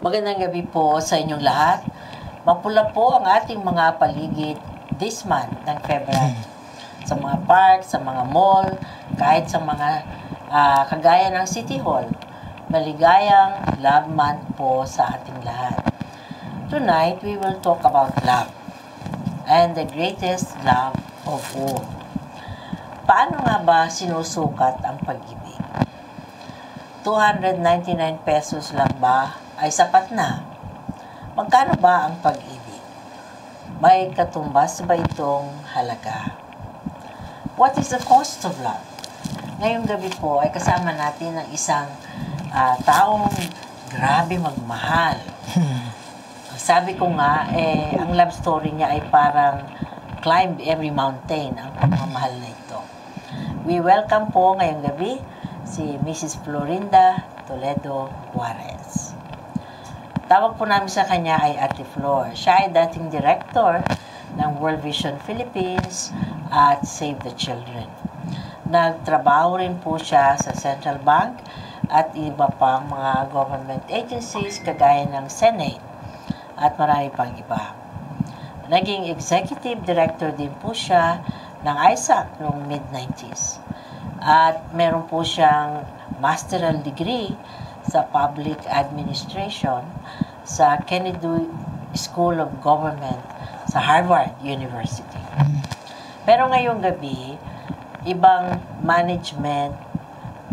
Magandang gabi po sa inyong lahat. Mapula po ang ating mga paligid this month ng February. Sa mga park, sa mga mall, kahit sa mga kagaya ng City Hall. Maligayang Love Month po sa ating lahat. Tonight, we will talk about love and the greatest love of all. Paano nga ba sinusukat ang pag-ibig? 299 pesos lang ba ay sapat na? Magkano ba ang pag-ibig? May katumbas ba itong halaga? What is the cost of love? Ngayong gabi po ay kasama natin ang isang taong grabe magmahal. Sabi ko nga, ang love story niya ay parang climb every mountain ang pagmamahal na ito. We welcome po ngayong gabi si Mrs. Florinda Toledo Juarez. Tawag po namin sa kanya ay Ate Flor. Siya ay dating director ng World Vision Philippines at Save the Children. Nagtrabaho rin po siya sa Central Bank at iba pang mga government agencies kagaya ng Senate at marami pang iba. Naging executive director din po siya ng ISAC noong mid-90s. At meron po siyang masteral degree sa Public Administration sa Kennedy School of Government sa Harvard University. Pero ngayong gabi, ibang management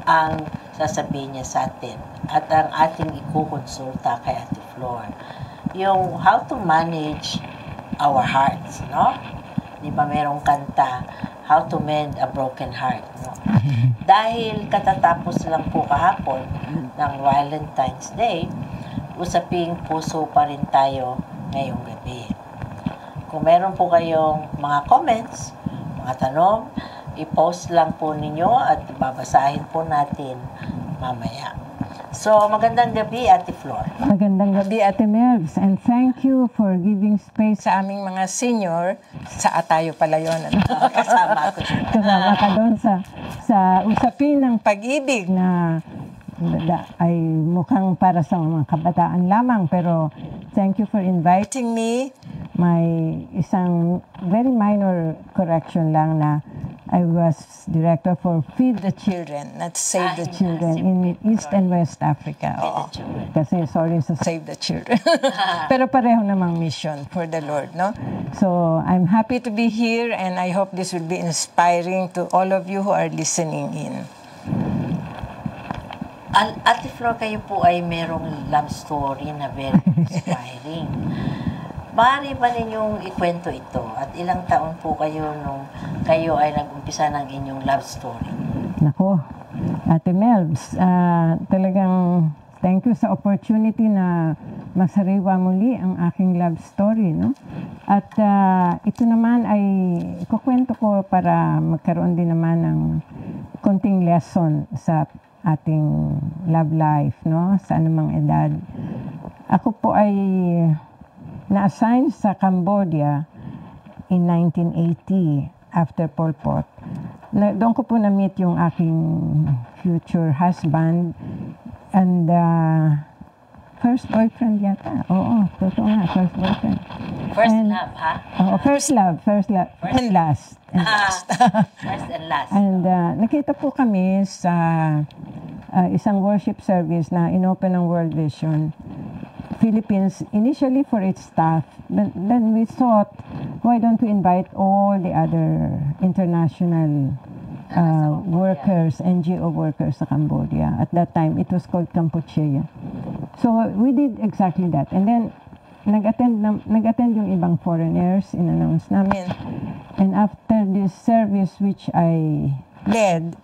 ang sasabihin niya sa atin at ang ating ikukonsulta kay Ate Flor. Yung how to manage our hearts, no? Di ba merong kanta, How to Mend a Broken Heart, no? Dahil katatapos lang po kahapon ng Valentine's Day, usaping puso pa rin tayo ngayong gabi. Kung meron po kayong mga comments, mga tanong, i-post lang po ninyo at babasahin po natin mamaya. So, magandang gabi, Ate Flor. Magandang gabi, Ate Melvs. And thank you for giving space sa aming mga senior. Sa Atayo pala yun. Ano? Kasama ko siya. Kasama ka doon sa usapin ng pag-ibig na ay mukhang para sa mga kabataan lamang. Pero thank you for inviting me. May isang very minor correction lang na I was director for Feed the Children, not Save the Children, in East and West Africa. Oo. Kasi sorry sa Save the Children. Pero pareho namang mission for the Lord, no? So, I'm happy to be here and I hope this will be inspiring to all of you who are listening in. Ate Flor, kayo po ay merong love story na very inspiring. Maaari ba ninyong ikwento ito? At ilang taon po kayo nung kayo ay nag-umpisa ng inyong love story? Nako, Ate Melvs, talagang thank you sa opportunity na masariwa muli ang aking love story, no? At ito naman ay ikukwento ko para magkaroon din naman ng konting lesson sa ating love life, no? Sa anumang edad. Ako po ay na-assign sa Cambodia in 1980 after Pol Pot. Doon ko po na-meet yung aking future husband and first boyfriend yata. Oo, totoo nga, first boyfriend. First love, ha? Oo, first love, and last. First and last. And nakita po kami sa isang worship service na inopen ng World Vision Philippines, initially for its staff, but then we thought, why don't we invite all the other international workers, NGO workers sa Cambodia. At that time, it was called Kampuchea. So we did exactly that. And then, nag-attend yung ibang foreigners, in-announce namin. And after this service which I led,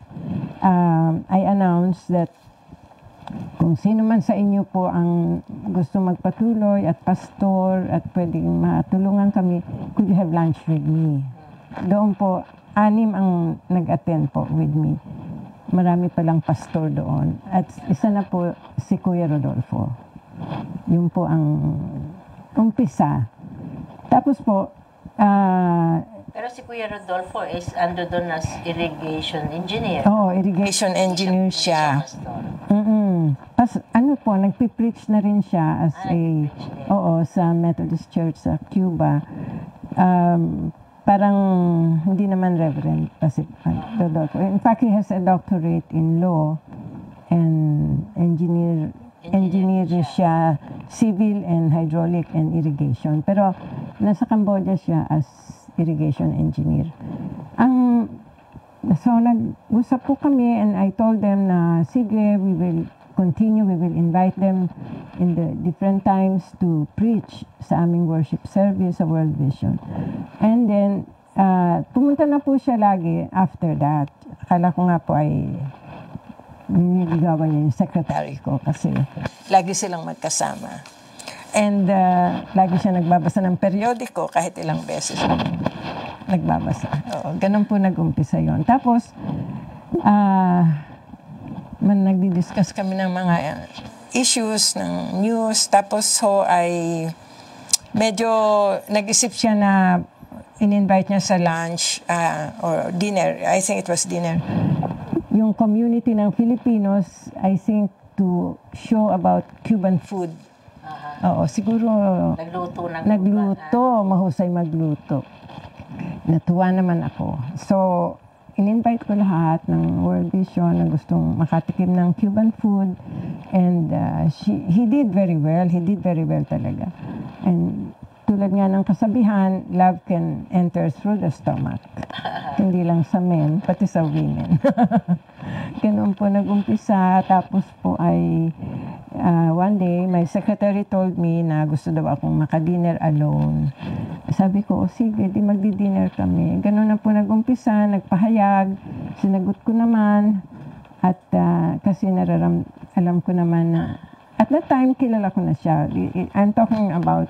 I announced that kung sino man sa inyo po ang gusto magpatuloy at pastor at pwedeng matulungan kami, could you have lunch with me? Doon po, 6 ang nag-attend po with me. Marami palang pastor doon. At isa na po si Kuya Rodolfo. Yun po ang umpisa. Tapos po, pero si Kuya Rodolfo is ando doon as irrigation engineer. Oo, irrigation engineer siya. ano po, nagpipreach na rin siya as nagpipreach din. sa Methodist Church sa Cuba. Parang hindi naman reverend kasi Rodolfo. In fact, he has a doctorate in law and engineer siya, civil and hydraulic and irrigation. Pero nasa Cambodia siya as irrigation engineer. So nag-usap po kami and I told them na sige, we will continue, we will invite them in the different times to preach sa aming worship service sa World Vision. And then, pumunta na po siya lagi after that. Akala ko nga po ay niligawan niya yung secretary ko kasi lagi silang magkasama. And lagi siya nagbabasa ng periodiko kahit ilang beses nagbabasa. Oo, ganun po nag-umpisa yon. Tapos, nagdi-discuss kami ng mga issues, ng news. Tapos ay medyo nag-isip siya na in-invite niya sa lunch or dinner. I think it was dinner. Yung community ng Filipinos, I think, to show about Cuban food. Oo, siguro nagluto, mahusay magluto. Natuwa naman ako. So, in-invite ko lahat ng World Vision na gustong makatikim ng Cuban food. And he did very well. He did very well talaga. And tulad nga ng kasabihan, love can enter through the stomach. Hindi lang sa men, pati sa women. Ganun po nag-umpisa. Tapos po ay one day, my secretary told me na gusto daw akong makadinner alone. Sabi ko, sige, di magdi-dinner kami. Ganun na po nag-umpisa, nagpahayag. Sinagot ko naman. At kasi alam ko naman na at that time, kilala ko na siya. I'm talking about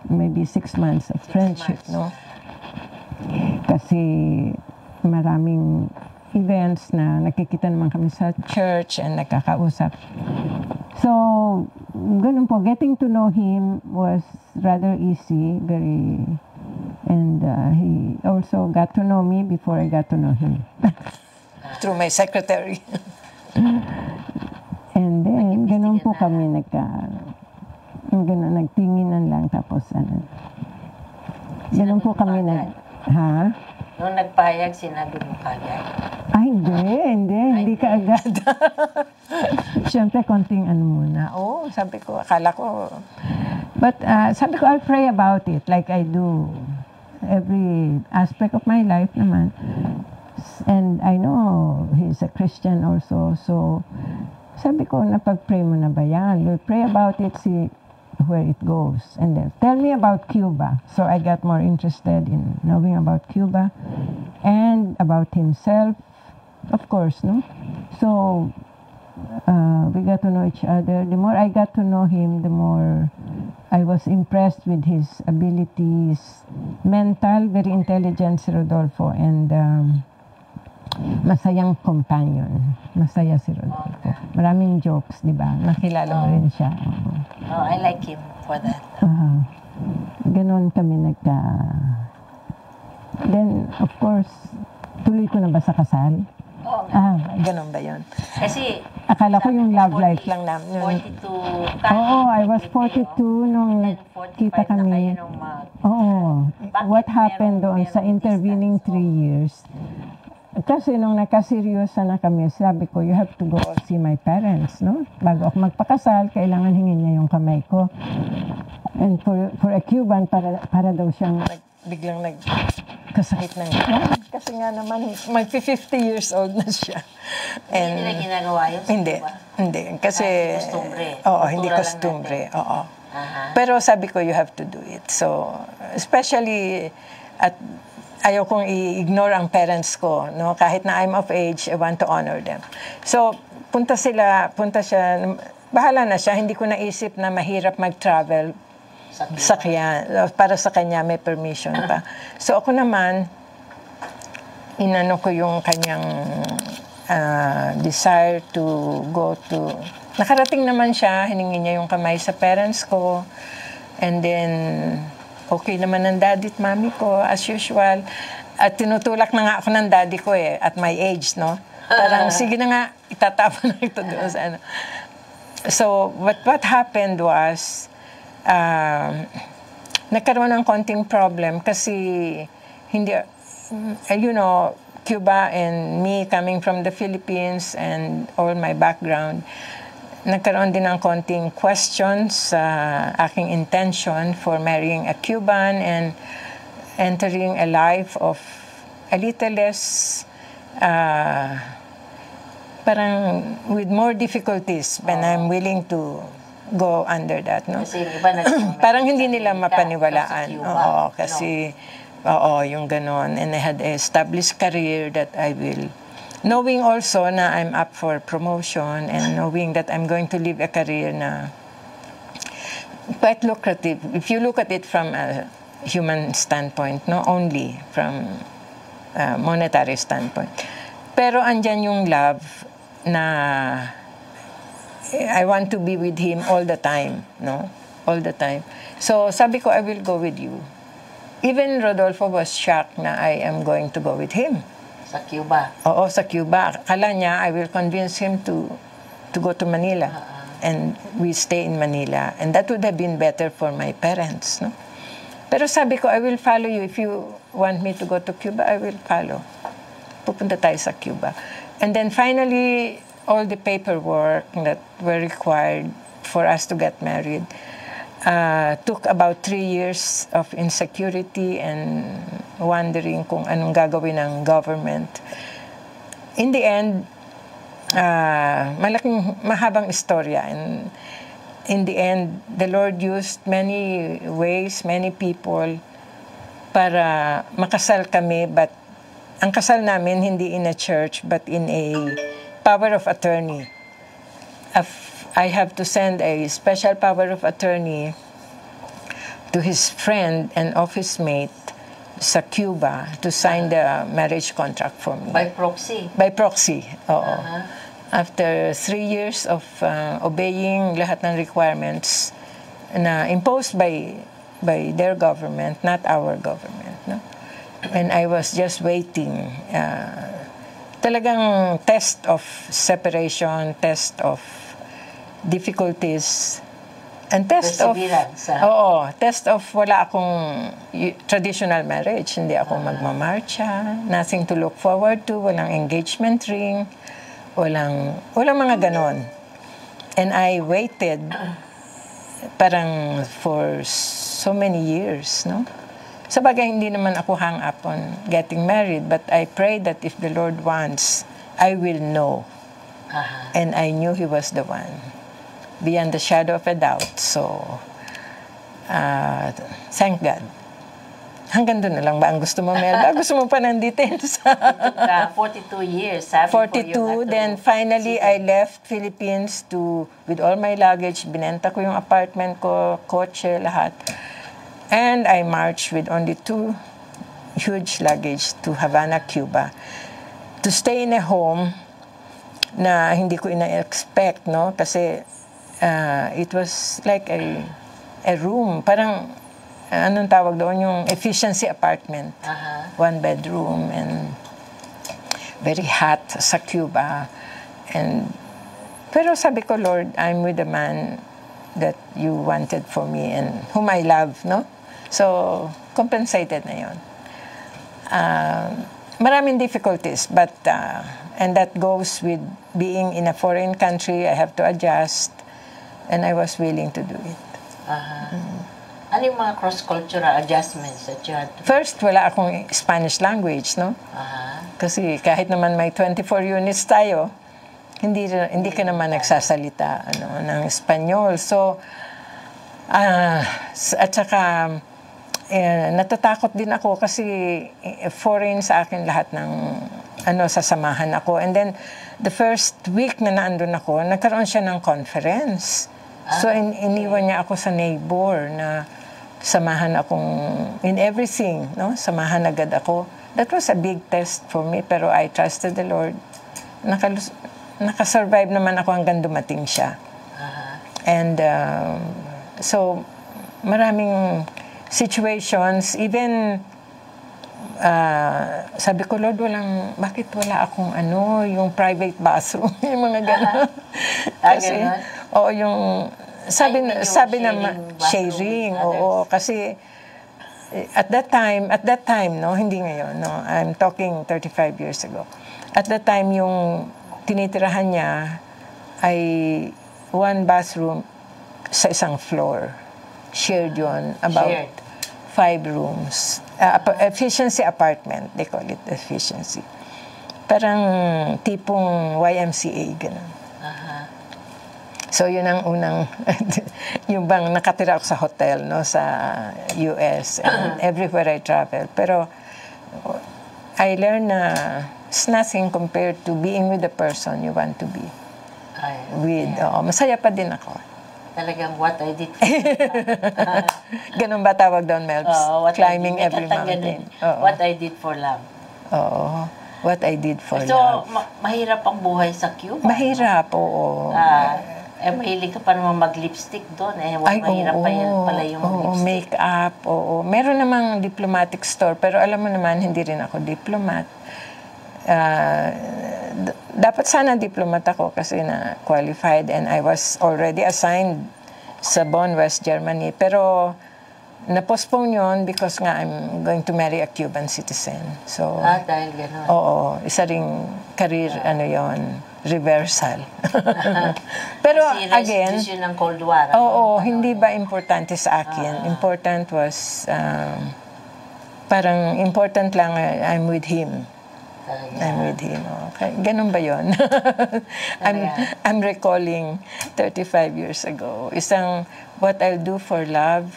maybe 6 months of friendship, no? Kasi maraming events na nakikita naman kami sa church and nakakausap. So, ganun po, getting to know him was rather easy, and he also got to know me before I got to know him. Through my secretary. And then, ganun po kami nagtinginan lang tapos ganun po kami Nung nagpahayag, sinabi mo kagad? Ay, hindi ka agad. Siyempre, konting muna. Sabi ko, akala ko. But sabi ko, I'll pray about it like I do every aspect of my life naman. And I know he's a Christian also. So, sabi ko, napag-pray mo na ba yan? We'll pray about it, see where it goes. And then, tell me about Cuba. So, I got more interested in knowing about Cuba and about himself, of course, no? So, we got to know each other. The more I got to know him, the more I was impressed with his abilities, mental, very intelligent si Rodolfo, and masayang companion. Masaya si Rodolfo. Maraming jokes, di ba? Nakilala mo rin siya. I like him for that. Ganon kami Then, of course, tuloy ko na ba sa kasal? Ganon ba yun? Kasi, akala ko yung love life lang namin. 42 ka. I was 42 nung nagkita kami. What happened doon sa intervening 3 years? Kasi nung nakaseryosa na kami, sabi ko, you have to go see my parents, no? Bago ako magpakasal, kailangan hingin niya yung kamay ko. And for a Cuban, para daw siyang biglang nagkasakit ng kasi nga naman, mag 50 years old na siya. And, hindi na ginagawa yun? Hindi. Kasi, hindi kostumbre. Pero sabi ko, you have to do it. So, especially ayaw kong i-ignore ang parents ko, no? Kahit na I'm of age, I want to honor them. So, punta siya, bahala na siya, hindi ko naisip na mahirap mag-travel sakyan. Para sa kanya, may permission pa. So, ako naman, inano ko yung kanyang desire to go to... Nakarating naman siya, hiningi niya yung kamay sa parents ko, and then... Okay naman ng daddy at mami ko, as usual. At tinutulak na nga ako ng daddy ko at my age, no? Parang, sige na nga, itatapon na ito doon sa So, what happened was, nagkaroon ng konting problem kasi hindi, Cuba and me coming from the Philippines and all my background, nagkaroon din ng konting questions sa aking intention for marrying a Cuban and entering a life of a little less, parang with more difficulties when I'm willing to go under that, no? Kasi yung iba Parang hindi nila mapaniwalaan. Sa Cuba, Oo, kasi, yung ganon. And I had an established career that I will, knowing also na I'm up for promotion and knowing that I'm going to live a career na quite lucrative. If you look at it from a human standpoint, no, only from a monetary standpoint. Pero andyan yung love na I want to be with him all the time, no? All the time. So sabi ko, I will go with you. Even Rodolfo was shocked na I am going to go with him. Sa Cuba. Oo, sa Cuba. Akala niya, I will convince him to go to Manila. And we stay in Manila. And that would have been better for my parents, no? Pero sabi ko, I will follow you. If you want me to go to Cuba, I will follow. Pupunta tayo sa Cuba. And then finally, all the paperwork that were required for us to get married took about 3 years of insecurity and wondering kung anong gagawin ng government. In the end, mahabang istorya. And in the end, the Lord used many ways, many people para makasal kami. But ang kasal namin hindi in a church but in a power of attorney. I have to send a special power of attorney to his friend and office mate sa Cuba to sign the marriage contract for me. By proxy? By proxy, oo. After 3 years of obeying lahat ng requirements na imposed by their government, not our government, no? And I was just waiting. Talagang test of separation, test of difficulties, and test of test of wala akong traditional marriage. Hindi ako magmamarcha, nothing to look forward to, walang engagement ring, walang mga ganon. And I waited parang for so many years, no? Sabagay, hindi naman ako hang up on getting married, but I pray that if the Lord wants, I will know. And I knew He was the one, beyond the shadow of a doubt. So, thank God. Hanggang doon na lang ba ang gusto mo, Melba? Gusto mo pa nandito sa... 42 years. 42, then finally I left Philippines with all my luggage. Binenta ko yung apartment ko, kotse, lahat. And I marched with only 2 huge luggage to Havana, Cuba, to stay in a home na hindi ko ina-expect, no? Kasi it was like a room, parang anong tawag doon, yung efficiency apartment. 1 bedroom and very hot sa Cuba. Pero sabi ko, Lord, I'm with the man that you wanted for me and whom I love, no? So, compensated na yun. Maraming difficulties, but, and that goes with being in a foreign country, I have to adjust, and I was willing to do it. Ano yung mga cross-cultural adjustments that you had to... First, wala akong Spanish language, no? Kasi kahit naman may 24 units tayo, hindi ka naman nagsasalita ng Espanyol. So, at saka, natatakot din ako kasi foreign sa akin lahat ng sasamahan ako. And then, the first week na naandun ako, nagkaroon siya ng conference. So, iniwan niya ako sa neighbor na samahan akong in everything, no? Samahan agad ako. That was a big test for me, pero I trusted the Lord. Nakasurvive naman ako hanggang dumating siya. And so, maraming situations, even sabi ko, Lord, bakit wala akong yung private bathroom, yung mga gano'n. Kasi, Ganon? oo, yung, sabi yung naman, sharing bathroom with oo, kasi, at that time, no, hindi ngayon, no, I'm talking 35 years ago. At that time, yung tinitirahan niya ay one bathroom sa isang floor. Shared yun, about Shared. 5 rooms. Efficiency apartment, they call it efficiency. Parang tipong YMCA, gano'n. So, yun ang unang, yung bang nakatira ako sa hotel, no, sa US, and everywhere I travel. Pero, I learned na it's nothing compared to being with the person you want to be with. Yeah. Masaya pa din ako. Talagang what I did. Ganun ba tawag doon, Melbs? Climbing every mountain. What I did for love. Oo. What I did for So, love. mahirap ang buhay sa Cuba. Mahirap, oo. Mahilig ka pa naman mag-lipstick doon. Mahirap pa yan pala yung lipstick. Make-up, oo. Meron namang diplomatic store, pero alam mo naman, hindi rin ako diplomat. Dapat sana diplomat ako kasi na qualified and I was already assigned sa Bonn, West Germany. Pero na-postpone yun because nga I'm going to marry a Cuban citizen. So, Dahil gano'n. Oo, isa ring career, reversal. Pero Kasi again, restitution ng Cold War. oo, hindi ba importante sa akin? Important was, parang important lang, I'm with him. I'm with him. Okay. Ganun ba yun? I'm recalling 35 years ago. Isang, what I'll do for love,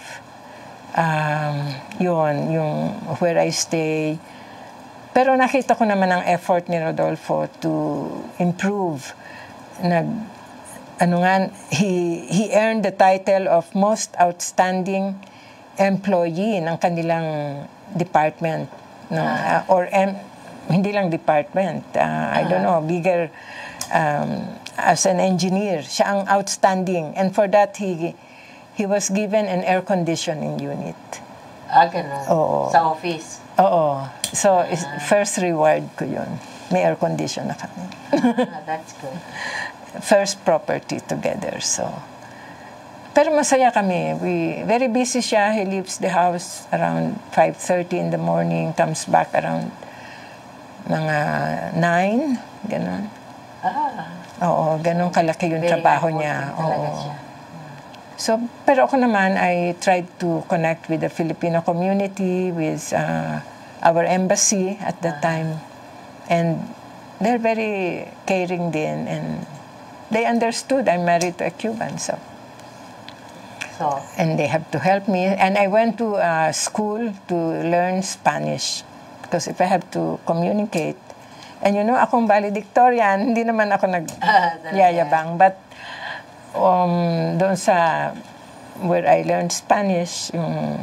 yun, yung where I stay. Pero nakita ko naman ang effort ni Rodolfo to improve. He earned the title of most outstanding employee ng kanilang department. No? Hindi lang department. I don't know, bigger as an engineer. Siya ang outstanding. And for that, he was given an air conditioning unit. Ganun. Oo. Sa office. Oo. So, first reward ko yun. May air condition na kami. That's good. First property together, so. Pero masaya kami. Very busy siya. He leaves the house around 5:30 in the morning, comes back around mga 9, gano'n. Oo, gano'n kalaki yung trabaho niya. Oo. So, pero ako naman, I tried to connect with the Filipino community, with our embassy at that time. And they're very caring din. And they understood I'm married to a Cuban, so. And they have to help me. And I went to school to learn Spanish. Because if I have to communicate, and akong valedictorian, hindi naman ako nagyayabang. But doon sa where I learned Spanish, yung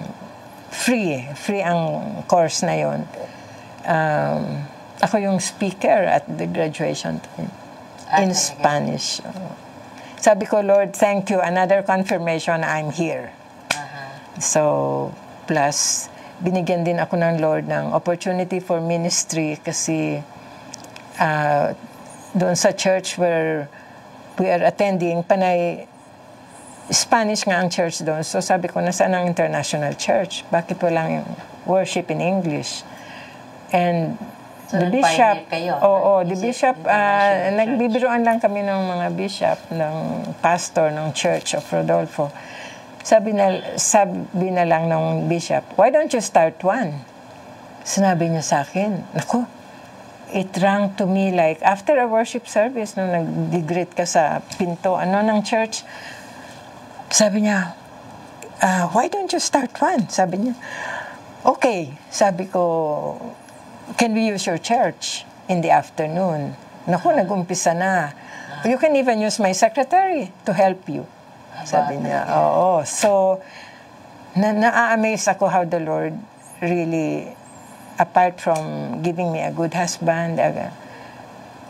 free ang course na yon. Ako yung speaker at the graduation time in Spanish. Sabi ko, Lord, thank you. Another confirmation na I'm here. So, plus, binigyan din ako ng Lord ng opportunity for ministry kasi doon sa church where we are attending, panay Spanish nga ang church doon. So sabi ko, nasaan ang international church? Bakit walang worship in English? And so, the bishop, the bishop, nagbibiruan lang kami ng mga bishop, ng pastor, ng Church of Rodolfo. Sabi na lang ng bishop, why don't you start one? Sinabi niya sa akin, naku, it rang to me like, after a worship service, nung nag-greet ka sa pinto, ng church, sabi niya, why don't you start one? Sabi niya, okay. Sabi ko, can we use your church in the afternoon? Naku, nag-umpisa na. You can even use my secretary to help you. Sabi niya, oo. So, na-amaze ako how the Lord really, apart from giving me a good husband,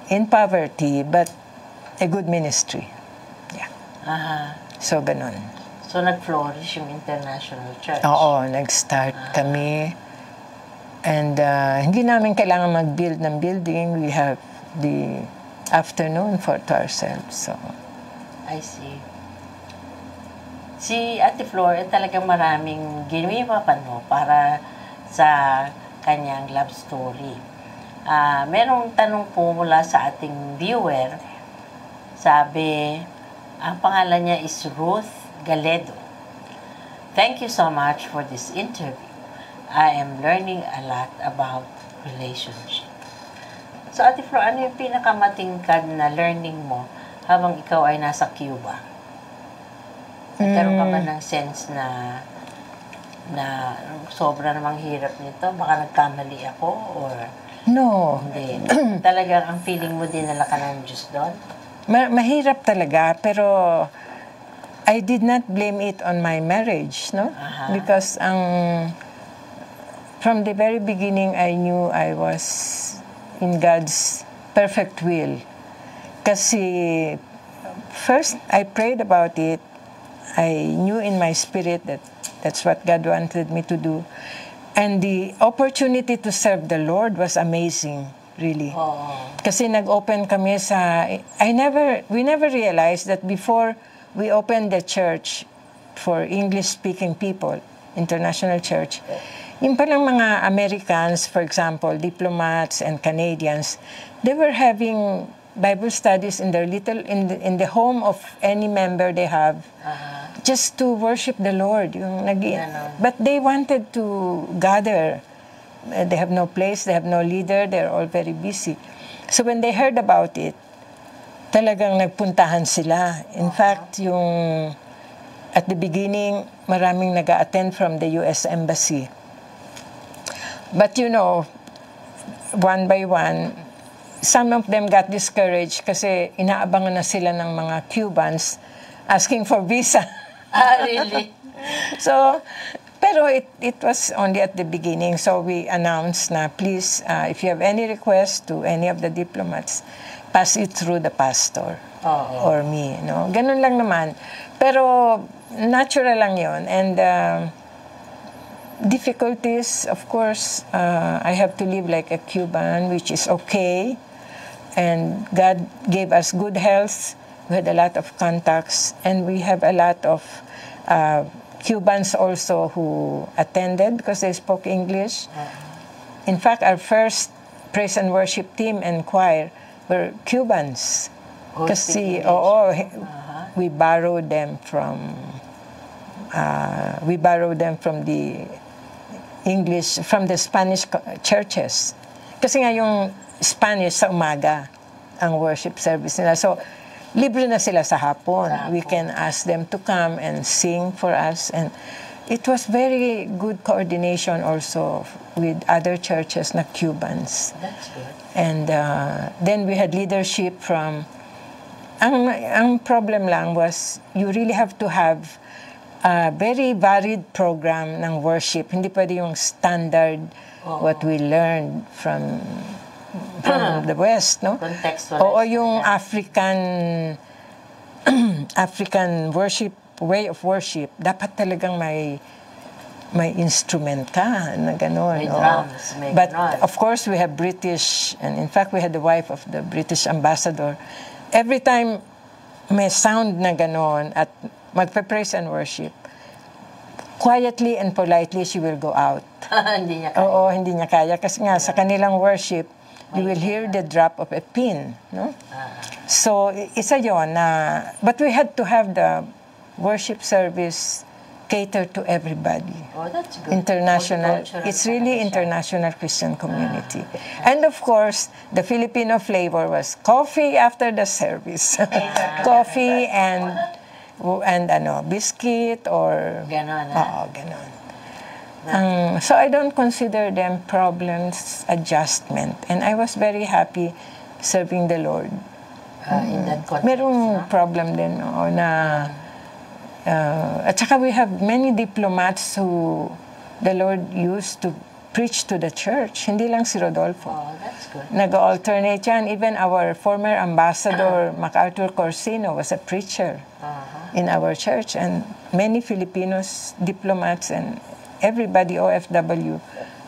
in poverty, but a good ministry. Yeah. So, ganun. So, nag-flourish yung international church. Oo, nag-start kami. And hindi namin kailangan mag-build ng building. We have the afternoon to ourselves. So, I see. Si Ate Flor, talagang maraming ginawa pa, no, para sa kanyang love story. Merong tanong po mula sa ating viewer. Sabi, ang pangalan niya is Ruth Galedo. Thank you so much for this interview. I am learning a lot about relationship. So, Ate Flor, ano yung pinakamatingkad na learning mo habang ikaw ay nasa Cuba? Nagkaroon ka ba ng sense na sobra namang hirap nito? Baka nagkamali ako or no. hindi? Talagang ang feeling mo dinala ka ng Diyos doon? Mahirap talaga, pero I did not blame it on my marriage, no? Because from the very beginning, I knew I was in God's perfect will. Kasi first, I prayed about it. I knew in my spirit that that's what God wanted me to do. And the opportunity to serve the Lord was amazing, really. Kasi nag-open kami sa... We never realized that before we opened the church for English-speaking people, international church, yung palang mga Americans, for example, diplomats and Canadians, they were having Bible studies in their in the home of any member they have, just to worship the Lord. But they wanted to gather. They have no place, they have no leader, they're all very busy. So when they heard about it, talagang nagpuntahan sila. In fact, at the beginning, maraming nag-attend from the U.S. Embassy. But one by one, some of them got discouraged kasi inaabangan na sila ng mga Cubans asking for visa. Really? So, pero it was only at the beginning. So we announced na please, if you have any request to any of the diplomats, pass it through the pastor or me. No? Ganun lang naman. Pero natural lang yun. And difficulties, of course, I have to live like a Cuban, which is okay. And God gave us good health. We had a lot of contacts. And we have a lot of Cubans also who attended because they spoke English. In fact, our first praise and worship team and choir were Cubans. Kasi, we borrowed them from the English, from the Spanish churches. Kasi nga yung Spanish sa umaga ang worship service nila. So, libre na sila sa hapon. We can ask them to come and sing for us. And it was very good coordination also with other churches na Cubans. That's good. And then we had leadership from... Ang problem lang was you really have to have a very varied program ng worship. Hindi pwede yung standard what we learned from the West, no? Contextualized. Oo, yung African worship, way of worship, dapat talagang may instrument ka na gano'n. May drums, may But gano'n. of course, we have British, and in fact, we had the wife of the British ambassador. Every time may sound na gano'n at magpe-praise and worship, quietly and politely, she will go out. Hindi niya kaya. Oo, hindi niya kaya. Kasi nga, sa kanilang worship, you will hear the drop of a pin. No? So, isa yun na... But we had to have the worship service cater to everybody. Oh, that's good. International. Multicultural It's really talaga siya. international Christian community. And of course, the Filipino flavor was coffee after the service. Coffee and biscuit or... Ganon, Oo, ganon. So I don't consider them problems, adjustment. And I was very happy serving the Lord. In that context, Merong problem din, oo, na... at saka we have many diplomats who the Lord used to preach to the church. Hindi lang si Rodolfo. Oh, that's good. Nag-alternate yan. Even our former ambassador, MacArthur Corsino, was a preacher in our church. And many Filipinos, diplomats, and everybody, OFW,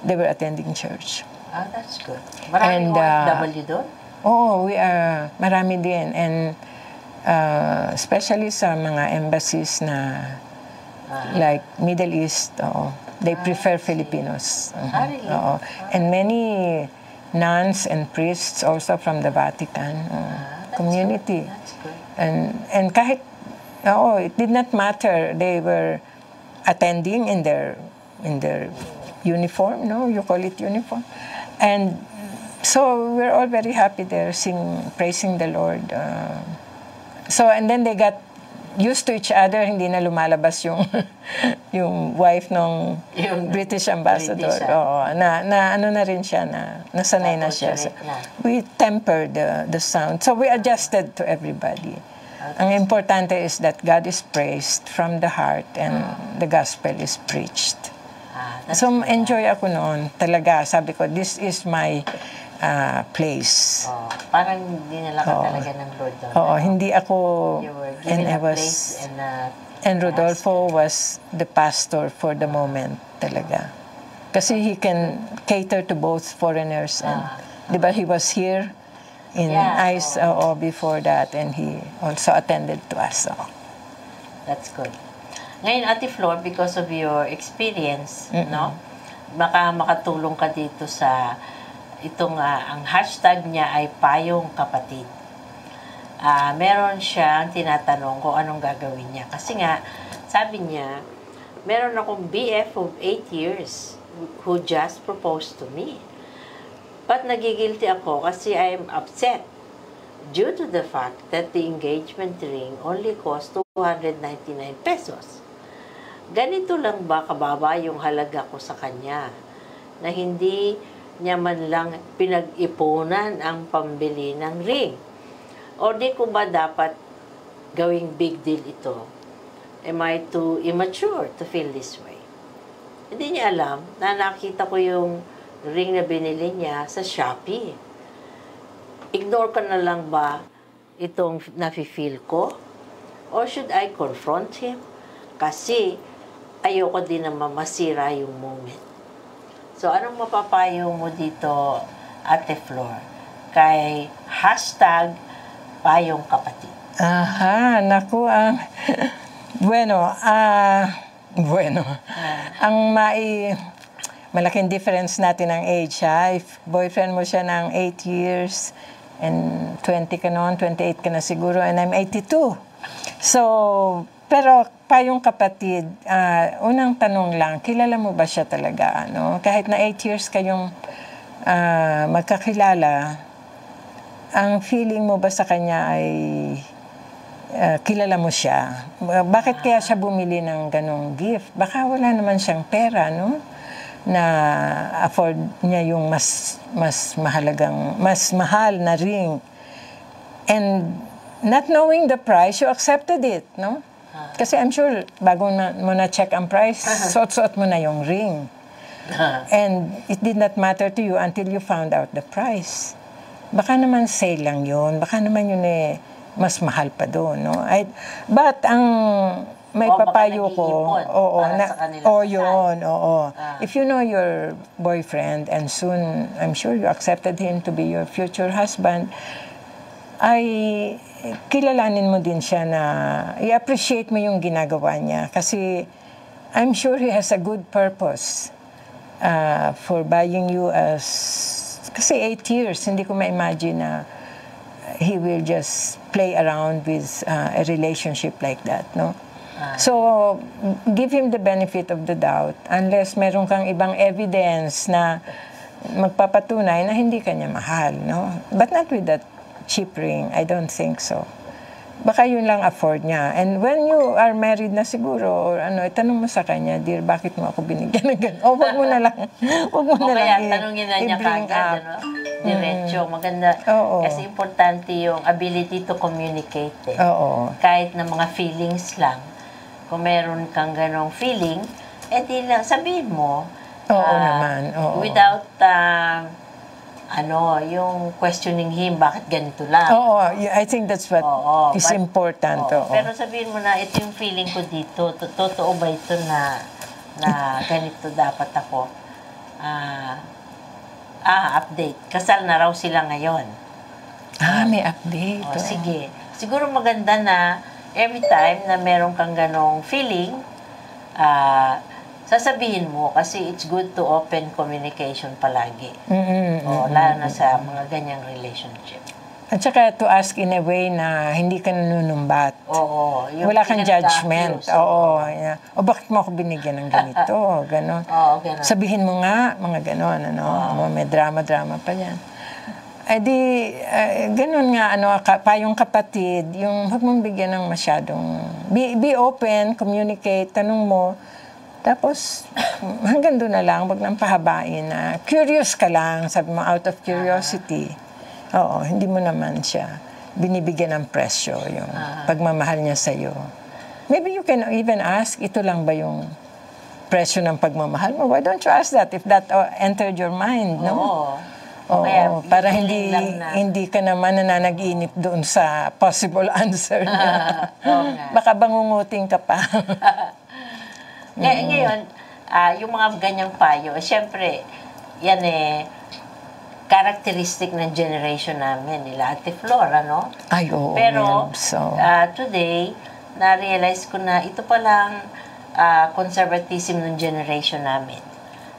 they were attending church. Ah, that's good. Maraming And, OFW doon? Oo, marami din. And especially sa mga embassies na like Middle East, they prefer Filipinos. Really? Oo. And many nuns and priests also from the Vatican community. That's good. And kahit, it did not matter. They were attending in their uniform, no? You call it uniform. And so we're all very happy there, praising the Lord. And then they got used to each other, hindi na lumalabas yung yung wife ng British ambassador. Oo, na ano na rin siya, nasanay na siya. So, we tempered the sound. So we adjusted to everybody. Ang importante is that God is praised from the heart and the gospel is preached. So enjoy ako noon. Talaga, sabi ko, this is my place. Parang dinala ka talaga ng Lord doon. Oo, hindi ako, You were given a place and Rodolfo was the pastor for the moment talaga. Kasi he can cater to both foreigners and, di ba, he was here in ICE before that, and he also attended to us. That's good. Ngayon, Ate Flor, because of your experience, no, makatulong ka dito sa itong, ang hashtag niya ay Payong Kapatid. Meron siyang tinatanong kung anong gagawin niya. Kasi nga, sabi niya, meron akong BF of 8 years who just proposed to me. But nagigilty ako kasi I'm upset due to the fact that the engagement ring only cost 299 pesos. Ganito lang ba kababa yung halaga ko sa kanya na hindi niya man lang pinag-ipunan ang pambili ng ring? O di ko ba dapat gawing big deal ito? Am I too immature to feel this way? Hindi niya alam na nakita ko yung ring na binili niya sa Shopee. Ignore ko na lang ba itong nafe-feel ko? Or should I confront him? Kasi ayoko din na masira yung moment. So, anong mapapayo mo dito, Ate Flor, kay hashtag Payong Kapatid? Aha, naku, ang malaking difference natin ng age, ha? If boyfriend mo siya ng 8 years, and 20 ka noon, 28 ka na siguro, and I'm 82. So, pero Payong Kapatid, unang tanong lang, kilala mo ba siya talaga? Ano? Kahit na 8 years kayong magkakilala, ang feeling mo ba sa kanya ay kilala mo siya? Bakit kaya siya bumili ng ganong gift? Baka wala naman siyang pera, no? Na afford niya yung mas mahal na ring. And not knowing the price, you accepted it, no? Kasi I'm sure, bago mo na-check ang price, suot-suot mo na yung ring. And it did not matter to you until you found out the price. Baka naman sale lang yun. Baka naman yun mas mahal pa doon, no? But ang may papayo ko, if you know your boyfriend and soon, I'm sure you accepted him to be your future husband, ay kilalanin mo din siya na i-appreciate mo yung ginagawa niya. Kasi I'm sure he has a good purpose for buying you kasi 8 years, hindi ko ma-imagine na he will just play around with a relationship like that, no? So, give him the benefit of the doubt unless meron kang ibang evidence na magpapatunay na hindi kanya mahal, no? But not with that cheap ring. I don't think so. Baka yun lang afford niya. And when you are married na siguro, or itanong mo sa kanya, dear, bakit mo ako binigyan ng gano'n? Wag mo na lang. Wag mo na lang. Kaya tanongin na niya kagad, ano? Diretso. Maganda. Kasi importante yung ability to communicate. Kahit na mga feelings lang. Kung meron kang ganong feeling, di lang, sabihin mo. Naman. Without, yung questioning him, bakit ganito lang? I think that's what is important. Pero sabihin mo na, ito yung feeling ko dito. Totoo ba ito na ganito dapat ako? Update. Kasal na raw sila ngayon. May update. O, sige. Siguro maganda na every time na meron kang ganong feeling, sasabihin mo kasi it's good to open communication palagi. Lalo na sa mga ganyang relationship. At saka to ask in a way na hindi ka nanunumbat. Oo. Wala kang judgment. Oo. Yeah. O bakit mo ako binigyan ng ganito? Ganon. Oo, ganon. Sabihin mo nga, mga ganon. May drama-drama pa yan. Ganon nga, payong kapatid, yung huwag mong bigyan ng masyadong, be open, communicate, tanong mo, tapos hanggang doon na lang, huwag nang pahabain na, curious ka lang, sabi mo, out of curiosity. Oo, hindi mo naman siya binibigyan ng presyo, yung pagmamahal niya sa'yo. Maybe you can even ask, ito lang ba yung presyo ng pagmamahal mo? Why don't you ask that if that entered your mind, no? Oo, para hindi ka naman nananaginip doon sa possible answer niya. Baka bangunguting ka pa. Ngayon, yung mga ganyang payo, syempre, yan characteristic ng generation namin, nila Ate Flor, ano? Ay, oo. Pero, today, na-realize ko na ito palang conservatism ng generation namin.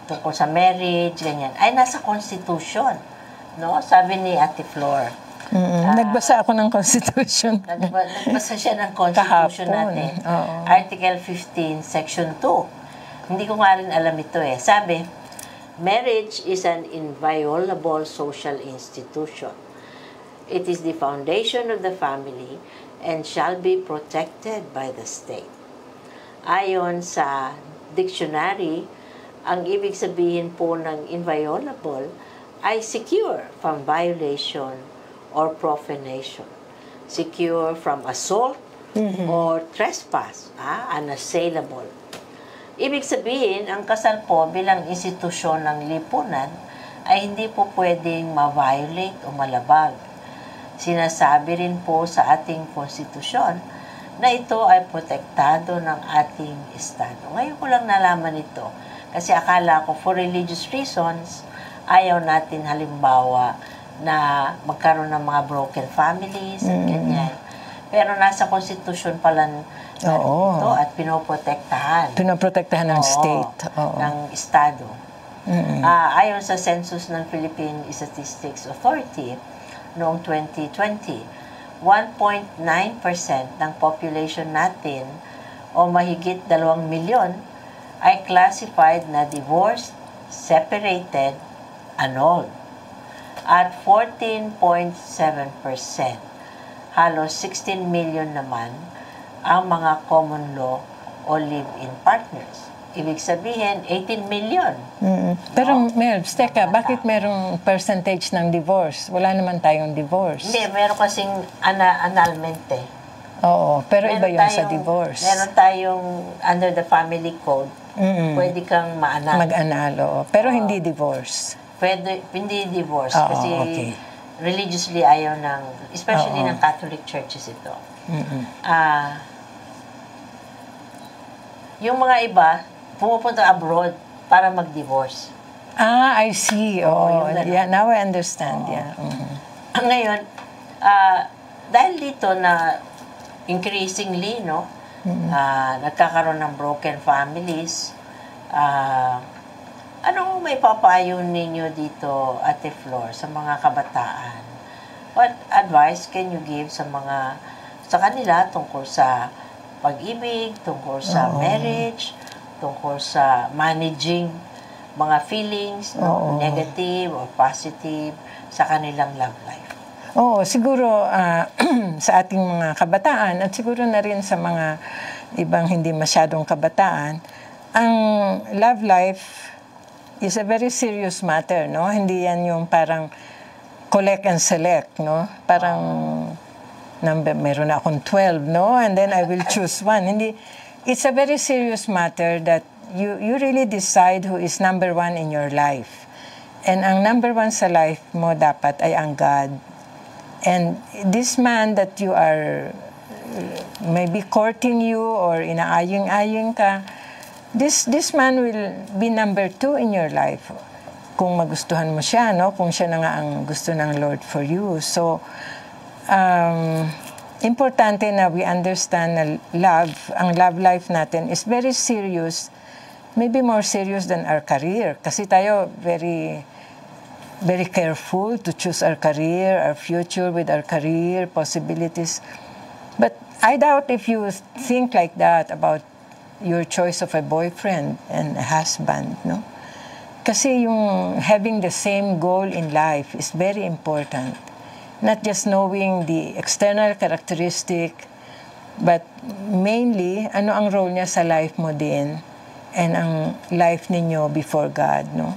Tungkol sa marriage, ganyan, ay nasa Constitution, no? Sabi ni Ate Flor. Nagbasa ako ng Constitution. Nagbasa siya ng Constitution natin. Article 15, Section 2. Hindi ko nga rin alam ito Sabi, marriage is an inviolable social institution. It is the foundation of the family and shall be protected by the state. Ayon sa dictionary, ang ibig sabihin po ng inviolable ay secure from violation or profanation. Secure from assault or trespass, unassailable. Ibig sabihin, ang kasal po bilang institusyon ng lipunan ay hindi po pwedeng ma-violate o malabag. Sinasabi rin po sa ating konstitusyon na ito ay protektado ng ating Estado. Ngayon ko lang nalaman ito kasi akala ko for religious reasons, ayaw natin halimbawa na magkaroon ng mga broken families at ganyan. Pero nasa konstitusyon pala ito at pinoprotektahan. Pinoprotektahan ng state. Ng Estado. Ayon sa census ng Philippine Statistics Authority, noong 2020, 1.9% ng population natin o mahigit 2 milyon ay classified na divorced, separated, annulled. At 14.7%, halos 16 million naman ang mga common law o live-in partners. Ibig sabihin, 18 million. Pero, Melbs, teka, bakit merong percentage ng divorce? Wala naman tayong divorce. Hindi, meron kasing annulment Oo, pero iba yun sa divorce. Meron tayong, under the family code, pwede kang mag-annul, pero hindi divorce. Pwede, hindi divorce. Kasi religiously ayaw ng, especially ng Catholic churches ito. Yung mga iba, pumupunta abroad para mag-divorce. I see. Yeah, now I understand. Yeah. Ngayon, dahil dito na increasingly, nagkakaroon ng broken families, anong may papayo ninyo dito, Ate Flor, sa mga kabataan? What advice can you give sa kanila tungkol sa pag-ibig, tungkol sa marriage, tungkol sa managing mga feelings, negative or positive, sa kanilang love life? Siguro sa ating mga kabataan at siguro na rin sa mga ibang hindi masyadong kabataan, ang love life is a very serious matter, no? Hindi yan yung parang collect and select, no? Parang meron akong 12, no? And then I will choose one. Hindi, it's a very serious matter that you really decide who is number one in your life. And ang number one sa life mo dapat ay ang God. And this man that you are maybe courting you or inaaying-aying ka, this man will be number 2 in your life. kung magustuhan mo siya, no? Kung siya na nga ang gusto ng Lord for you. So, importante na we understand na ang love life natin is very serious, maybe more serious than our career. Kasi tayo very careful to choose our career, our future with our career, possibilities. But I doubt if you think like that about your choice of a boyfriend and a husband, no? Kasi yung having the same goal in life is very important. Not just knowing the external characteristic, but mainly, ano ang role niya sa life mo din and ang life ninyo before God, no?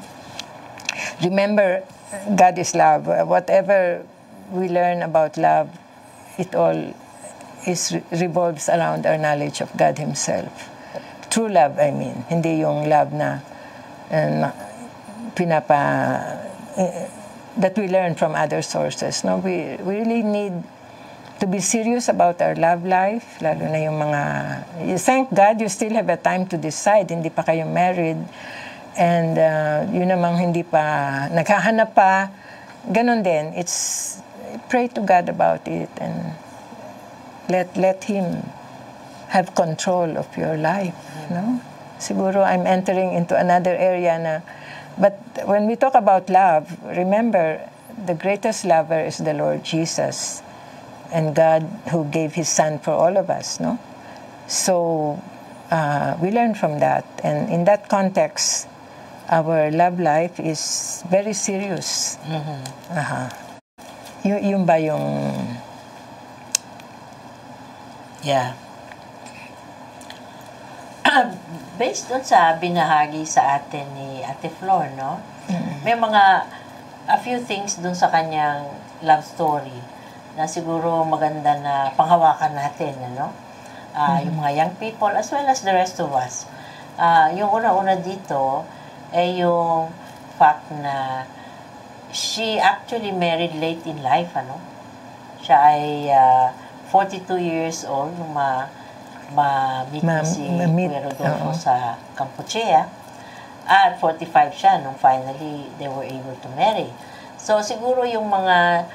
Remember, God is love. Whatever we learn about love, it all revolves around our knowledge of God Himself. True love, I mean. Hindi yung love na that we learn from other sources. No, we really need to be serious about our love life, lalo na yung mga, thank God you still have a time to decide, hindi pa kayo married, and yun namang hindi pa, naghahanap pa, ganun din, pray to God about it, and let Him have control of your life, no? Siguro I'm entering into another area na, but when we talk about love, remember, the greatest lover is the Lord Jesus and God who gave His Son for all of us, no? So, we learn from that. And in that context, our love life is very serious. Yun ba yung... Yeah. Based on sa binahagi sa atin ni Ate Flor, no? May a few things dun sa kanyang love story na siguro maganda na panghawakan natin, ano? Yung mga young people as well as the rest of us. Yung una-una dito ay yung fact na she actually married late in life, ano? Siya ay 42 years old nung ma-meet si Kuya Rodolfo sa Campuchea. At 45 siya nung finally they were able to marry. So siguro yung mga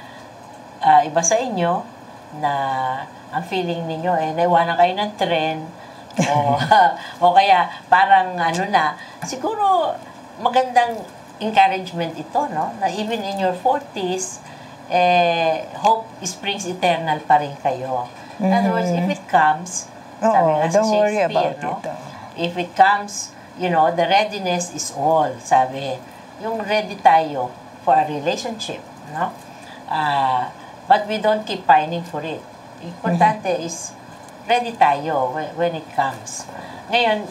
iba sa inyo na ang feeling ninyo naiwanan kayo ng tren o kaya parang siguro magandang encouragement ito, no? Na even in your 40s, hope springs eternal pa rin kayo. In other words, if it comes, sabi nga sa Shakespeare, no? If it comes, the readiness is all, sabi. Yung ready tayo for a relationship, no? But we don't keep pining for it. Importante is ready tayo when it comes. Ngayon,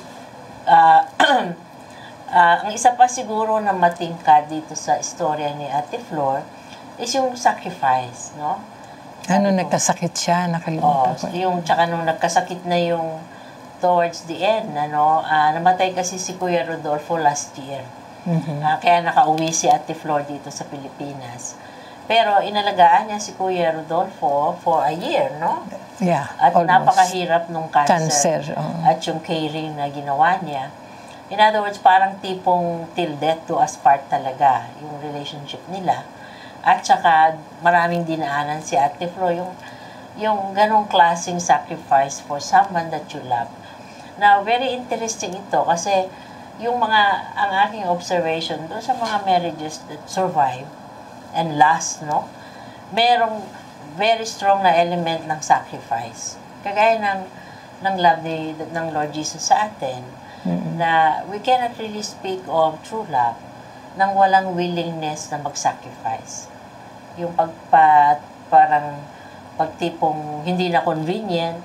ang isa pa siguro na matingkad dito sa istorya ni Ate Flor is yung sacrifice, no? Nagkasakit siya, nakalimutan ko. Tsaka nung nagkasakit na yung towards the end, namatay kasi si Kuya Rodolfo last year. Kaya nakauwi si Ate Flor dito sa Pilipinas. Pero inalagaan niya si Kuya Rodolfo for a year, no? Yeah, at almost. Napakahirap nung cancer. At yung caring na ginawa niya. In other words, parang tipong till death do us part talaga yung relationship nila. At saka maraming dinaanan si Ate Flo, yung ganong klaseng sacrifice for someone that you love. Now, very interesting ito kasi ang aking observation doon sa mga marriages that survive and last, no? Merong very strong na element ng sacrifice. Kagaya ng love ng Lord Jesus sa atin, na we cannot really speak of true love nang walang willingness na mag-sacrifice. Yung parang pagtipong hindi na convenient,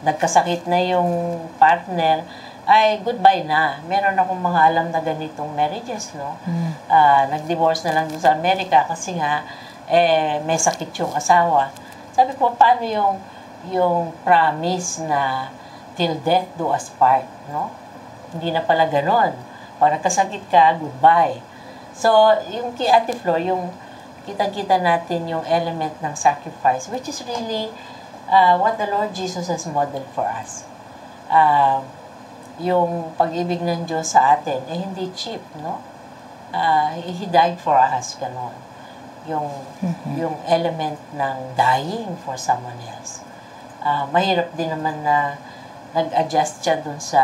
nagkasakit na yung partner, ay goodbye na. Meron akong mga alam na ganitong marriages, no? Nag-divorce na lang doon sa Amerika kasi nga, may sakit yung asawa. Sabi ko, paano yung promise na till death do us part, no? Hindi na pala ganon. Pag nagkasakit ka, goodbye. So, yung kay Ate Flor, yung kitang-kita natin yung element ng sacrifice, which is really what the Lord Jesus has modeled for us. Yung pag-ibig ng Diyos sa atin, hindi cheap, no? He died for us, gano'n. Yung element ng dying for someone else. Mahirap din naman na nag-adjust siya dun sa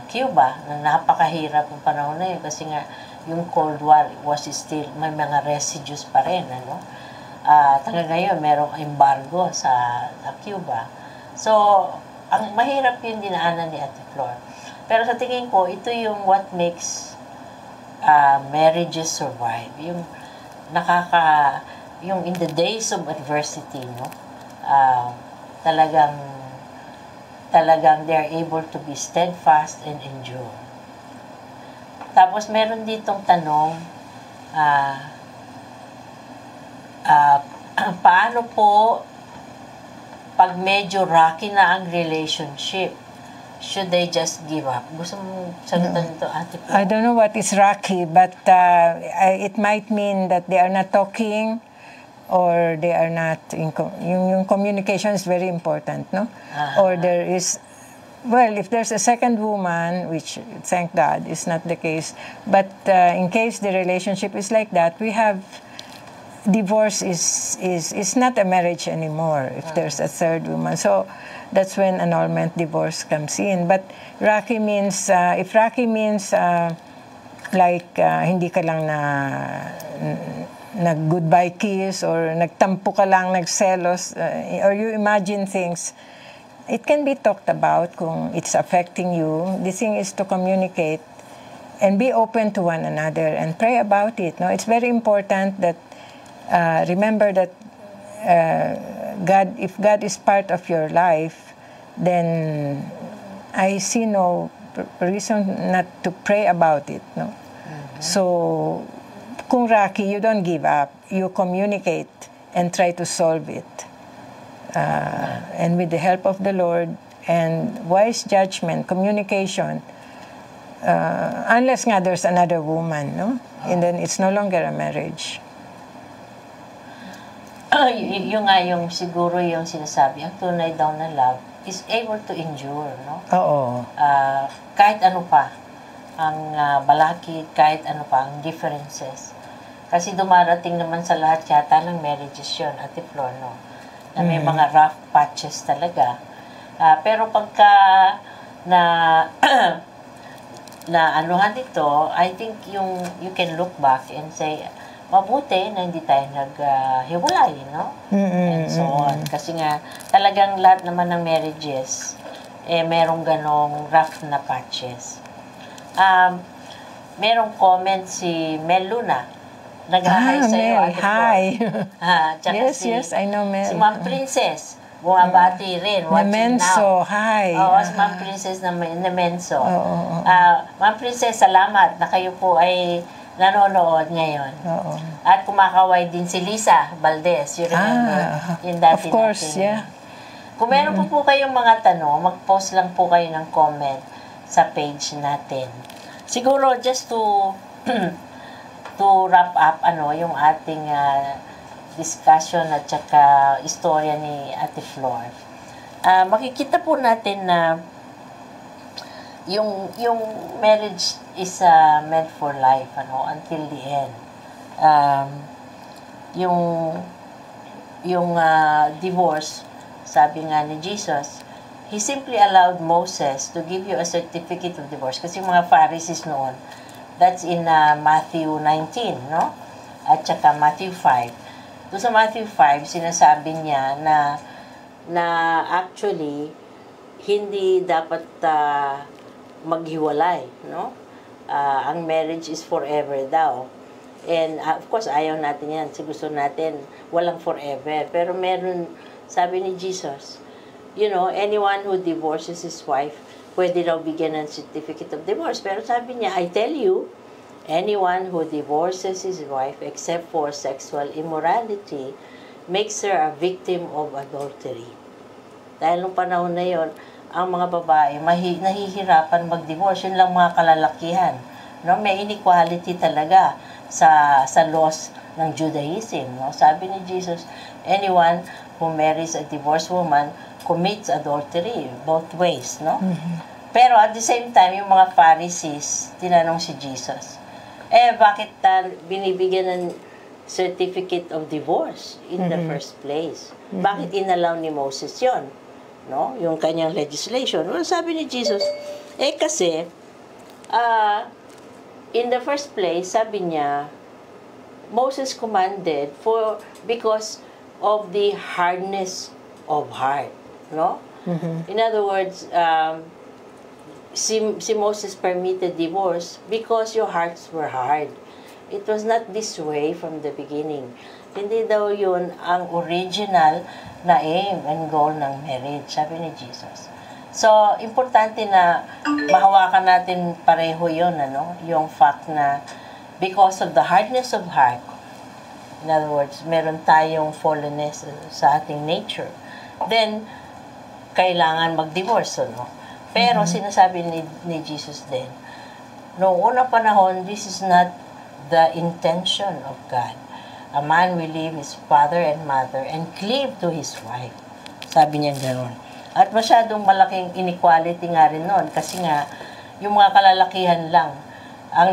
Cuba, na napakahirap ng panahon na yun kasi nga yung Cold War was still, may mga residues pa rin, ano. Hanggang ngayon, merong embargo sa Cuba. So, ang mahirap yung dinaanan ni Ate Flor. Pero sa tingin ko, ito yung what makes marriages survive. Yung yung in the days of adversity, no? Talagang they're able to be steadfast and endure. Tapos meron ditong tanong, paano po pag medyo rocky na ang relationship? Should they just give up? Gusto mong sagutan ito, Ate Flor? I don't know what is rocky, but it might mean that they are not talking or they are not yung communication is very important, no? Or there is, well, if there's a second woman, which thank God is not the case, but in case the relationship is like that, we have divorce is not a marriage anymore if there's a third woman. So that's when annulment divorce comes in. But rocky means, if rocky means like hindi ka lang nag-goodbye kiss or nagtampo ka lang, nagselos, or you imagine things, it can be talked about kung it's affecting you. The thing is to communicate and be open to one another and pray about it. No, it's very important that remember that God, if God is part of your life, then I see no reason not to pray about it. No, so kung rocky, you don't give up. You communicate and try to solve it. And with the help of the Lord and wise judgment, communication, unless nga there's another woman, no? And then it's no longer a marriage. Yung nga yung siguro yung sinasabi, ang tunay daw na love is able to endure, no? Oo. Kahit ano pa ang balakid, kahit ano pa ang differences. Kasi dumarating naman sa lahat yata ng marriages yun, Ate Flor, no? Na may mga rough patches talaga. Pero pagka na anuhan dito, I think you can look back and say, mabuti na hindi tayo naghiwalay, no? And so on. Kasi nga, talagang lahat naman ng marriages, merong ganong rough na patches. Merong comment si Mel Luna. Nag-hi sa'yo, Ate Flor. Hi. Yes, I know Mel. Si Ma'am Princess, bumabati rin, watching Nemenso, now. hi. Oo, si Ma'am Princess na Nemenso. Ma'am Princess, salamat na kayo po ay nanonood ngayon. Oo. At kumakaway din si Lisa Valdez. You remember? Yung dati of course, natin. yeah. Kung meron po kayong mga tanong, mag-post lang po kayo ng comment sa page natin. Siguro, just to wrap up yung ating discussion at saka istorya ni Ate Flor. Makikita po natin na yung marriage is meant for life, until the end. Yung divorce, sabi nga ni Jesus, He simply allowed Moses to give you a certificate of divorce. Kasi yung mga Pharisees noon, that's in Matthew 19, no? At saka Matthew 5. Doon sa Matthew 5, sinasabi niya na actually, hindi dapat maghiwalay, no? Ang marriage is forever daw. And of course, ayaw natin yan. Kasi gusto natin walang forever. Pero meron, sabi ni Jesus, anyone who divorces his wife, pwede daw bigyan ng certificate of divorce. Pero sabi niya, I tell you, anyone who divorces his wife except for sexual immorality makes her a victim of adultery. Dahil nung panahon na yon, ang mga babae nahihirapan mag-divorce. Yun lang mga kalalakihan. No? May inequality talaga sa laws ng Judaism. No? Sabi ni Jesus, anyone who marries a divorced woman commits adultery both ways, no? Pero at the same time, yung mga Pharisees, tinanong si Jesus, bakit binibigyan ng certificate of divorce in the first place? Bakit inalaw ni Moses yon? No? Yung kanyang legislation. Well, sabi ni Jesus, kasi, in the first place, sabi niya, Moses commanded because of the hardness of heart. No? In other words, si Moses permitted divorce because your hearts were hard. It was not this way from the beginning. Hindi daw yun ang original na aim and goal ng marriage, sabi ni Jesus. So, importante na mahawakan natin pareho yun, yung fact na because of the hardness of heart, in other words, meron tayong fallenness sa ating nature, then, kailangan mag-divorce, Pero sinasabi ni Jesus din, noong unang panahon, this is not the intention of God. A man will leave his father and mother and cleave to his wife. Sabi niya gano'n. At masyadong malaking inequality nga rin noon kasi nga, yung mga kalalakihan lang ang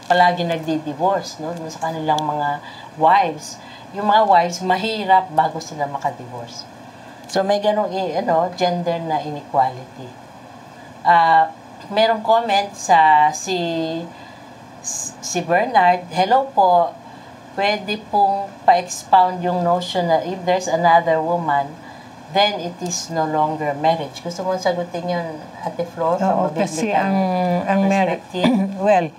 palagi nagdi-divorce, sa kanilang mga wives. Yung mga wives, mahirap bago sila makadivorce. So, may ganong gender na inequality. Merong comment sa si Bernard, hello po, pwede pong pa-expound yung notion na if there's another woman, then it is no longer marriage. Gusto mong sagutin yun, Ate Flor? Oo, kasi ang marriage, well,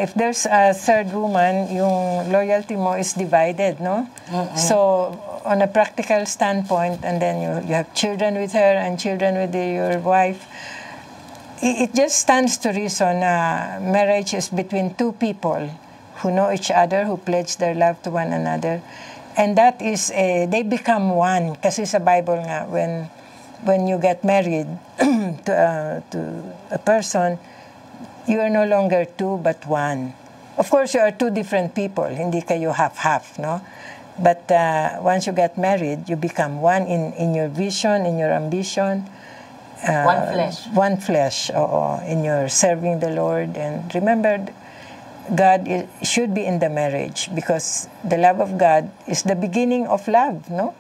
if there's a third woman, yung loyalty mo is divided, no? So, on a practical standpoint, and then you have children with her and children with your wife, it just stands to reason na marriage is between two people who know each other, who pledge their love to one another. And that is, they become one. Kasi sa Bible nga, when you get married to a person, you are no longer two but one. Of course, you are two different people. Hindi kayo half-half, no? But once you get married, you become one in your vision, in your ambition. One flesh. One flesh, in your serving the Lord. And remember, God should be in the marriage because the love of God is the beginning of love, no?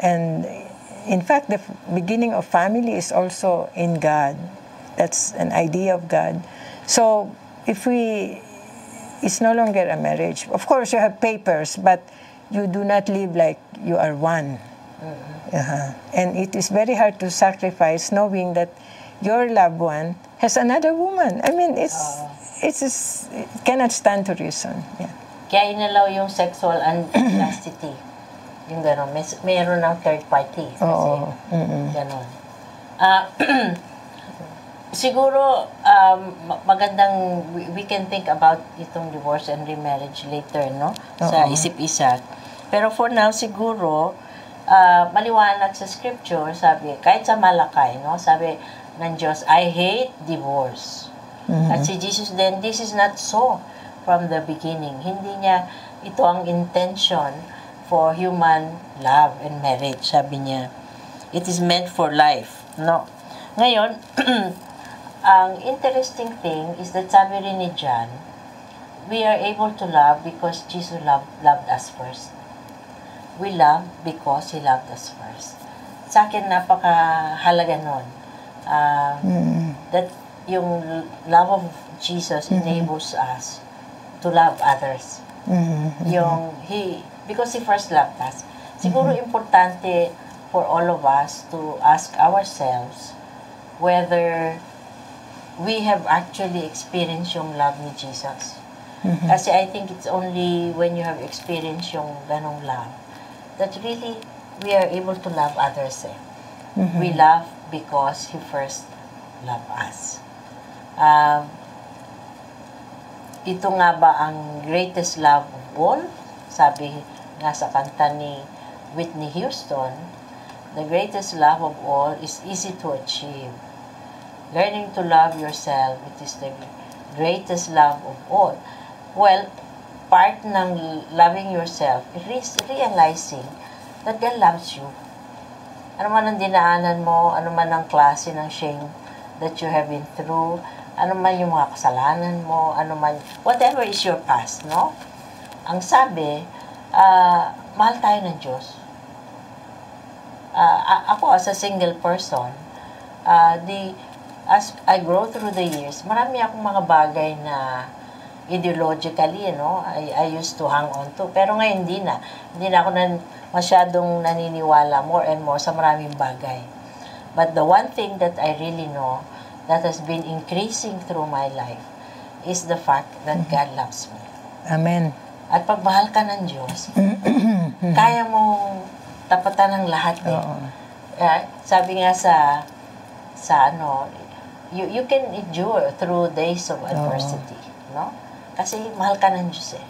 And in fact, the beginning of family is also in God. That's an idea of God. So, it's no longer a marriage. Of course, you have papers, but you do not live like you are one. And it is very hard to sacrifice knowing that your loved one has another woman. I mean, it cannot stand to reason. Yeah. Kaya inalaw yung sexual unchastity. Yung gano'n. Mayroon ng third party. Kasi gano'n. Siguro, magandang, we can think about itong divorce and remarriage later, no? Sa isip-isa. Pero for now, siguro, maliwanag sa scripture, sabi, kahit sa Malakay, no? Sabi ng Diyos, I hate divorce. At si Jesus din, this is not so from the beginning. Hindi niya ito ang intention for human love and marriage. Sabi niya, it is meant for life. No? Ngayon, ang interesting thing is that sabi rin ni John, we are able to love because Jesus loved us first. We love because He loved us first. Sa akin, napakahalaga nun. That yung love of Jesus enables us to love others. Because He first loved us. Siguro importante for all of us to ask ourselves whether we have actually experienced yung love ni Jesus. Kasi I think it's only when you have experienced yung ganong love that really we are able to love others. We love because He first loved us. Ito nga ba ang greatest love of all? Sabi nga sa kanta ni Whitney Houston, the greatest love of all is easy to achieve. Learning to love yourself, it is the greatest love of all. Well, part ng loving yourself is realizing that God loves you. Ano man ang dinaanan mo, ano man ang klase ng shame that you have been through, ano man yung mga kasalanan mo, ano man, whatever is your past, no? Ang sabi, mahal tayo ng Diyos. Ako as a single person, as I grow through the years, marami akong mga bagay na ideologically, I used to hang on to. Pero ngayon hindi na. Hindi na ako masyadong naniniwala more and more sa maraming bagay. But the one thing that I really know that has been increasing through my life is the fact that God loves me. Amen. At pag mahal ka ng Diyos, kaya mong tapatan ng lahat sabi nga sa you can endure through days of adversity, no? Kasi mahal ka ng Diyos eh.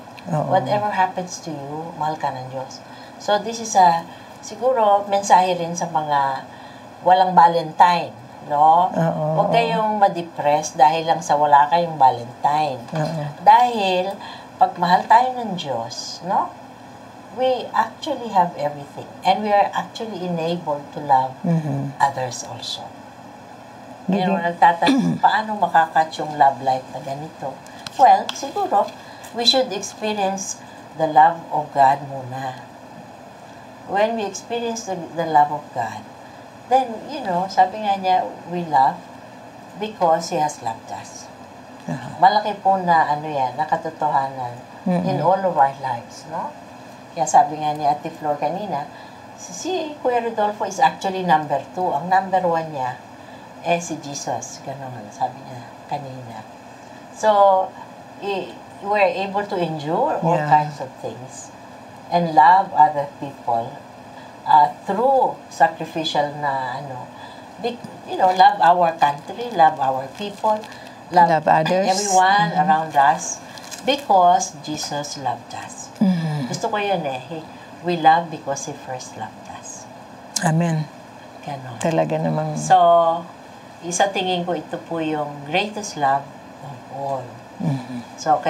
Whatever happens to you, mahal ka ng Diyos. So this is siguro mensahe rin sa mga walang Valentine, no? Huwag kayong ma-depress dahil lang sa wala kayong Valentine. Dahil pag mahal tayo ng Diyos, no? We actually have everything. And we are actually enabled to love others also. Nagtatanong, paano makakatch yung love life na ganito? Well, siguro, we should experience the love of God muna. When we experience the love of God, then, sabi nga niya, we love because He has loved us. Malaki po na, na katotohanan in all of our lives, no? Kaya sabi nga ni Ate Flor kanina, si Kuya Rodolfo is actually number 2. Ang number 1 niya, si Jesus. Ganon, sabi niya kanina. So, we're able to endure all kinds of things and love other people through sacrificial na love our country, love our people, love others, everyone around us because Jesus loved us. Gusto ko yun we love because He first loved us. Amen. Ganon. Talaga namang. So, isa tingin ko ito po yung greatest love of all. So,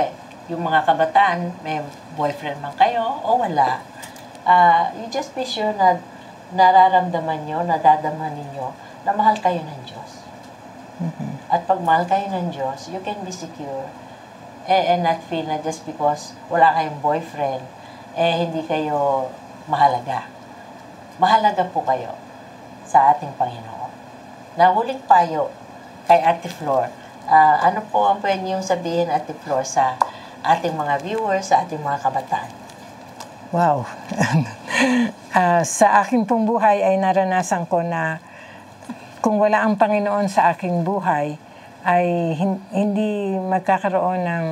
yung mga kabataan, may boyfriend man kayo o wala, you just be sure na nararamdaman nyo, nadadaman ninyo na mahal kayo ng Diyos. At pag mahal kayo ng Diyos, you can be secure and not feel na just because wala kayong boyfriend, hindi kayo mahalaga. Mahalaga po kayo sa ating Panginoon. Na huling payo kay Ate Flor, ano po ang pwede niyong sabihin, Ate Flor, sa ating mga viewers, sa ating mga kabataan? Wow. Sa aking pong buhay ay naranasan ko na kung wala ang Panginoon sa aking buhay, ay hindi magkakaroon ng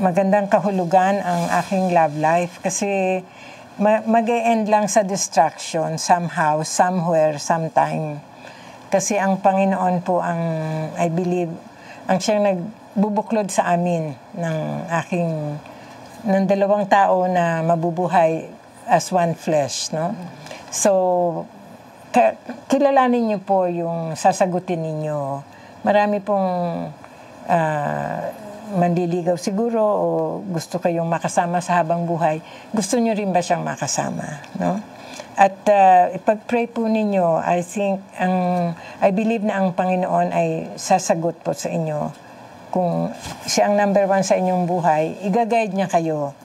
magandang kahulugan ang aking love life. Kasi mag-e-end lang sa distraction somehow, somewhere, sometime. Kasi ang Panginoon po ang, I believe, ang siyang nagbubuklod sa amin ng dalawang tao na mabubuhay as one flesh, no? So, kilalanin niyo po yung sasagutin ninyo. Marami pong manliligaw siguro o gusto kayong makasama sa habang buhay. Gusto niyo rin ba siyang makasama, no? At ipag-pray po ninyo, I believe na ang Panginoon ay sasagot po sa inyo. Kung siya ang number 1 sa inyong buhay, i-guide niya kayo.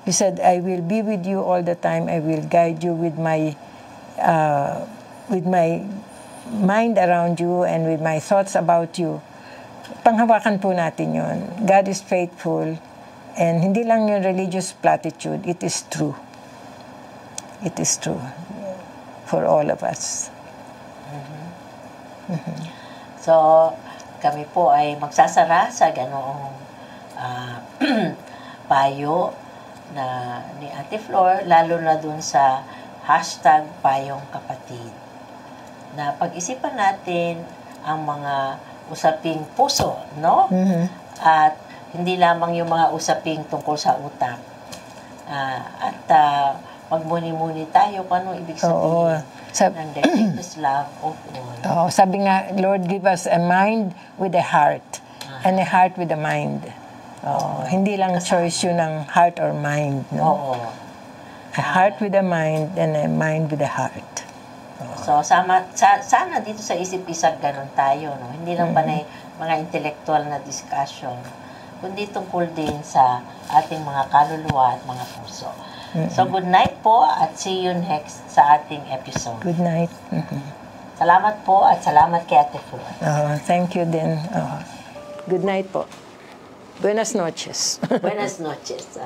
He said, I will be with you all the time. I will guide you with my mind around you and with my thoughts about you. Panghawakan po natin yun. God is faithful and hindi lang yung religious platitude. It is true. It is true for all of us. So, kami po ay magsasara sa ganoong payo na ni Ate Flor, lalo na dun sa #payong kapatid. Na pag-isipan natin ang mga usaping puso, no? At hindi lamang yung mga usaping tungkol sa utak. Magmuni-muni tayo kung anong ibig sabihin ng the greatest love of all. Sabi nga, Lord, give us a mind with a heart and a heart with a mind. Hindi lang choice yun ng heart or mind, no? A heart with a mind and a mind with a heart. So, sana dito sa isip-isag ganun tayo, no? Hindi lang panay mga intellectual na discussion, kundi tungkol din sa ating mga kaluluwa at mga puso. So, good night po at see you next sa ating episode. Good night. Salamat po at salamat kay Ate Fu. Thank you din. Good night po. Buenas noches. Buenas noches.